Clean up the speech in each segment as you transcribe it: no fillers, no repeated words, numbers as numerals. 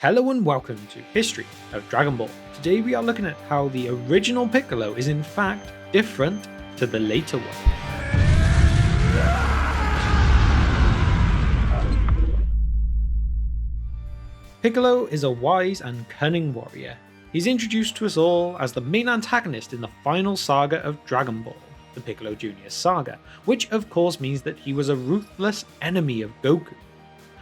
Hello and welcome to History of Dragon Ball. Today we are looking at how the original Piccolo is in fact different to the later one. Piccolo is a wise and cunning warrior. He's introduced to us all as the main antagonist in the final saga of Dragon Ball, the Piccolo Jr. saga, which of course means that he was a ruthless enemy of Goku.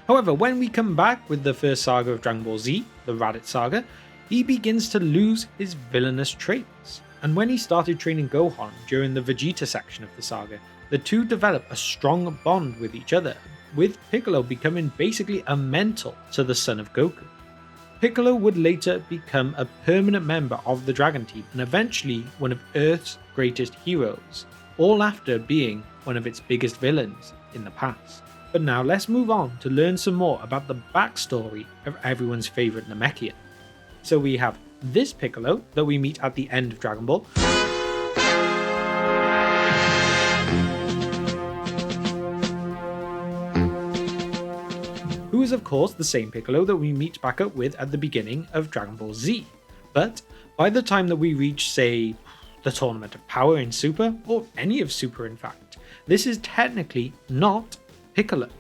However, when we come back with the first saga of Dragon Ball Z, the Raditz saga, he begins to lose his villainous traits. And when he started training Gohan during the Vegeta section of the saga, the two develop a strong bond with each other, with Piccolo becoming basically a mentor to the son of Goku. Piccolo would later become a permanent member of the Dragon Team and eventually one of Earth's greatest heroes, all after being one of its biggest villains in the past. But now let's move on to learn some more about the backstory of everyone's favourite Namekian. So we have this Piccolo that we meet at the end of Dragon Ball, who is of course the same Piccolo that we meet back up with at the beginning of Dragon Ball Z. But by the time that we reach, say, the Tournament of Power in Super, or any of Super in fact, this is technically not Piccolo.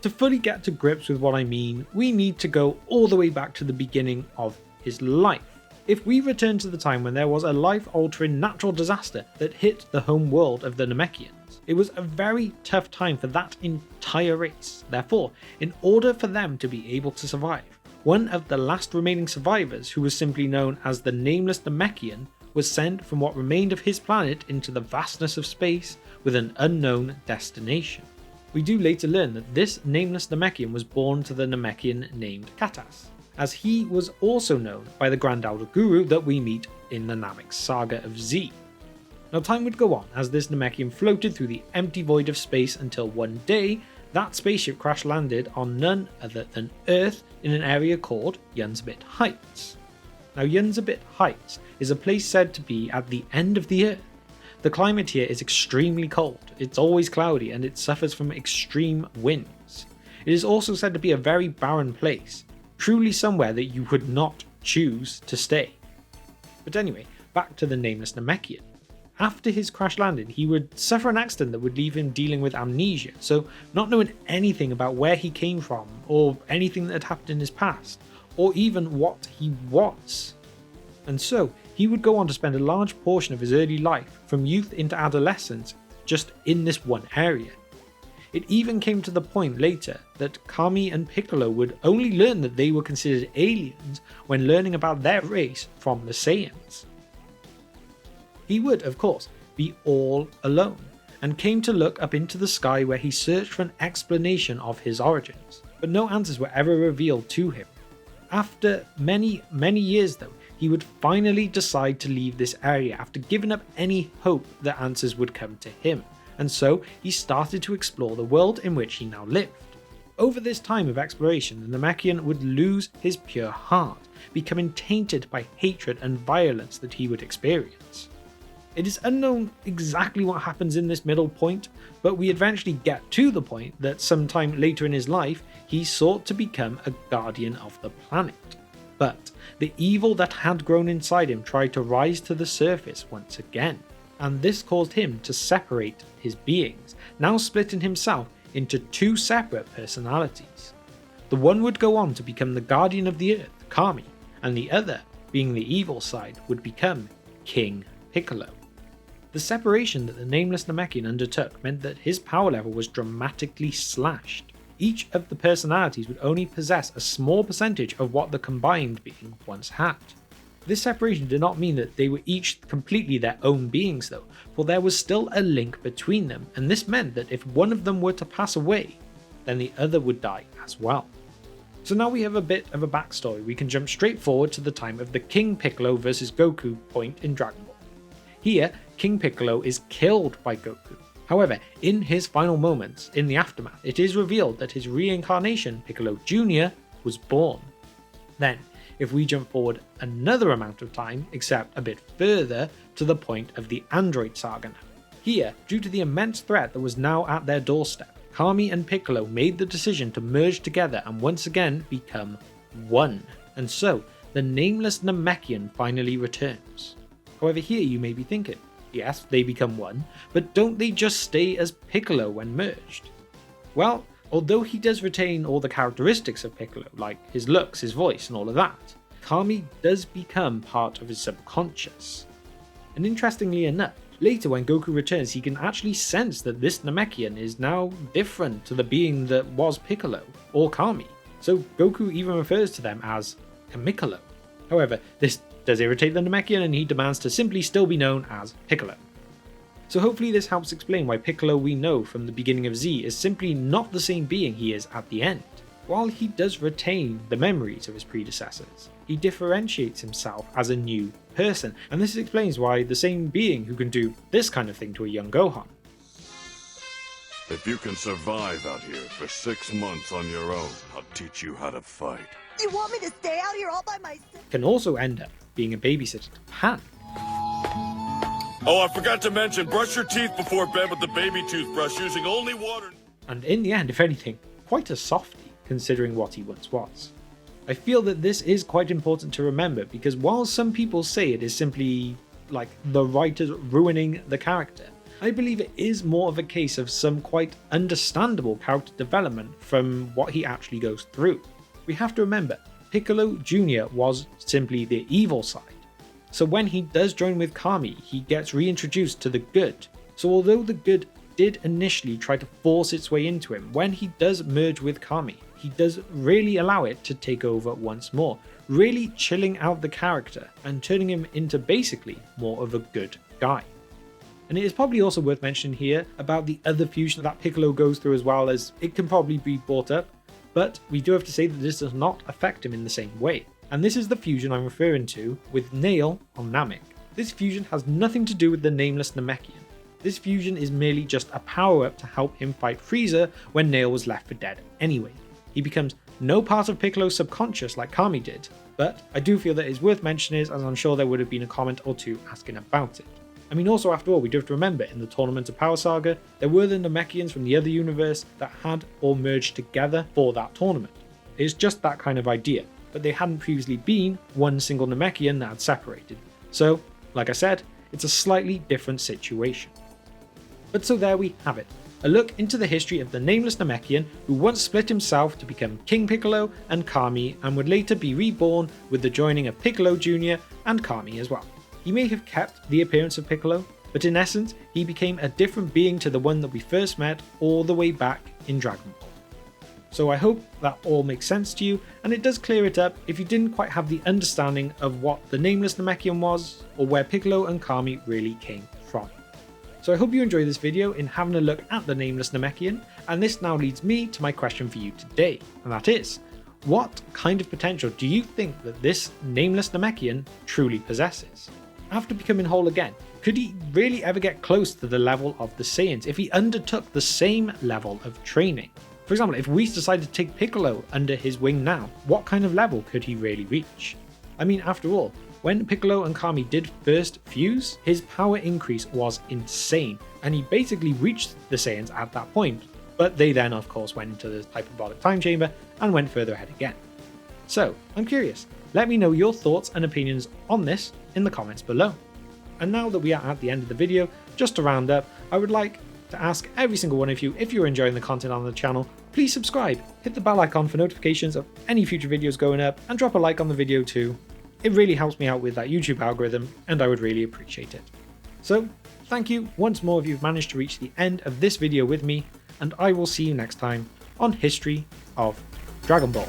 To fully get to grips with what I mean, we need to go all the way back to the beginning of his life. If we return to the time when there was a life-altering natural disaster that hit the home world of the Namekians, it was a very tough time for that entire race. Therefore, in order for them to be able to survive, one of the last remaining survivors, who was simply known as the Nameless Namekian, was sent from what remained of his planet into the vastness of space with an unknown destination. We do later learn that this Nameless Namekian was born to the Namekian named Katas, as he was also known by the Grand Elder Guru that we meet in the Namek saga of Z. Now time would go on as this Namekian floated through the empty void of space until one day that spaceship crash landed on none other than Earth in an area called Yunzabit Heights. Now Yunzabit Heights is a place said to be at the end of the Earth. The climate here is extremely cold, it's always cloudy, and it suffers from extreme winds. It is also said to be a very barren place, truly somewhere that you would not choose to stay. But anyway, back to the Nameless Namekian. After his crash landing, he would suffer an accident that would leave him dealing with amnesia, so not knowing anything about where he came from, or anything that had happened in his past, or even what he was. And so, he would go on to spend a large portion of his early life, from youth into adolescence, just in this one area. It even came to the point later that Kami and Piccolo would only learn that they were considered aliens when learning about their race from the Saiyans. He would, of course, be all alone, and came to look up into the sky where he searched for an explanation of his origins, but no answers were ever revealed to him. After many years though, he would finally decide to leave this area after giving up any hope that answers would come to him, and so he started to explore the world in which he now lived. Over this time of exploration, the Namekian would lose his pure heart, becoming tainted by hatred and violence that he would experience. It is unknown exactly what happens in this middle point, but we eventually get to the point that sometime later in his life, he sought to become a guardian of the planet. But the evil that had grown inside him tried to rise to the surface once again, and this caused him to separate his beings, now splitting himself into two separate personalities. The one would go on to become the guardian of the earth, Kami, and the other, being the evil side, would become King Piccolo. The separation that the Nameless Namekian undertook meant that his power level was dramatically slashed. Each of the personalities would only possess a small percentage of what the combined being once had. This separation did not mean that they were each completely their own beings though, for there was still a link between them, and this meant that if one of them were to pass away, then the other would die as well. So now we have a bit of a backstory. We can jump straight forward to the time of the King Piccolo vs Goku point in Dragon Ball. Here, King Piccolo is killed by Goku. However, in his final moments, in the aftermath, it is revealed that his reincarnation, Piccolo Jr., was born. Then, if we jump forward another amount of time, except a bit further, to the point of the Android saga now. Here, due to the immense threat that was now at their doorstep, Kami and Piccolo made the decision to merge together and once again become 1, and so the Nameless Namekian finally returns. However, here you may be thinking, yes, they become 1, but don't they just stay as Piccolo when merged? Well, although he does retain all the characteristics of Piccolo, like his looks, his voice, and all of that, Kami does become part of his subconscious. And interestingly enough, later when Goku returns, he can actually sense that this Namekian is now different to the being that was Piccolo, or Kami. So Goku even refers to them as Kamikolo. However, this does irritate the Namekian and he demands to simply still be known as Piccolo. So hopefully this helps explain why Piccolo we know from the beginning of Z is simply not the same being he is at the end. While he does retain the memories of his predecessors, he differentiates himself as a new person, and this explains why the same being who can do this kind of thing to a young Gohan. If you can survive out here for 6 months on your own, I'll teach you how to fight. You want me to stay out here all by myself? Can also end up being a babysitter to Pan. Oh, I forgot to mention, brush your teeth before bed with the baby toothbrush using only water. And in the end, if anything, quite a softie considering what he once was. I feel that this is quite important to remember because while some people say it is simply like the writers ruining the character, I believe it is more of a case of some quite understandable character development from what he actually goes through. We have to remember, Piccolo Jr. was simply the evil side. So when he does join with Kami, he gets reintroduced to the good. So although the good did initially try to force its way into him, when he does merge with Kami, he does really allow it to take over once more, really chilling out the character and turning him into basically more of a good guy. And it is probably also worth mentioning here about the other fusion that Piccolo goes through as well, as it can probably be brought up, but we do have to say that this does not affect him in the same way. And this is the fusion I'm referring to with Nail on Namek. This fusion has nothing to do with the Nameless Namekian. This fusion is merely just a power-up to help him fight Frieza when Nail was left for dead anyway. He becomes no part of Piccolo's subconscious like Kami did, but I do feel that it's worth mentioning as I'm sure there would have been a comment or two asking about it. I mean, also after all, we do have to remember in the Tournament of Power saga, there were the Namekians from the other universe that had all merged together for that tournament. It's just that kind of idea, but they hadn't previously been one single Namekian that had separated. So, like I said, it's a slightly different situation. But so there we have it, a look into the history of the Nameless Namekian who once split himself to become King Piccolo and Kami and would later be reborn with the joining of Piccolo Jr. and Kami as well. He may have kept the appearance of Piccolo, but in essence he became a different being to the one that we first met all the way back in Dragon Ball. So I hope that all makes sense to you, and it does clear it up if you didn't quite have the understanding of what the Nameless Namekian was, or where Piccolo and Kami really came from. So I hope you enjoyed this video in having a look at the Nameless Namekian, and this now leads me to my question for you today, and that is, what kind of potential do you think that this Nameless Namekian truly possesses? After becoming whole again, could he really ever get close to the level of the Saiyans if he undertook the same level of training? For example, if Whis decided to take Piccolo under his wing now, what kind of level could he really reach? I mean, after all, when Piccolo and Kami did first fuse, his power increase was insane, and he basically reached the Saiyans at that point, but they then of course went into the hyperbolic time chamber and went further ahead again. So, I'm curious, let me know your thoughts and opinions on this in the comments below. And now that we are at the end of the video, just to round up, I would like to ask every single one of you, if you're enjoying the content on the channel, please subscribe, hit the bell icon for notifications of any future videos going up, and drop a like on the video too. It really helps me out with that YouTube algorithm, and I would really appreciate it. So, thank you once more if you've managed to reach the end of this video with me, and I will see you next time on History of Dragon Ball.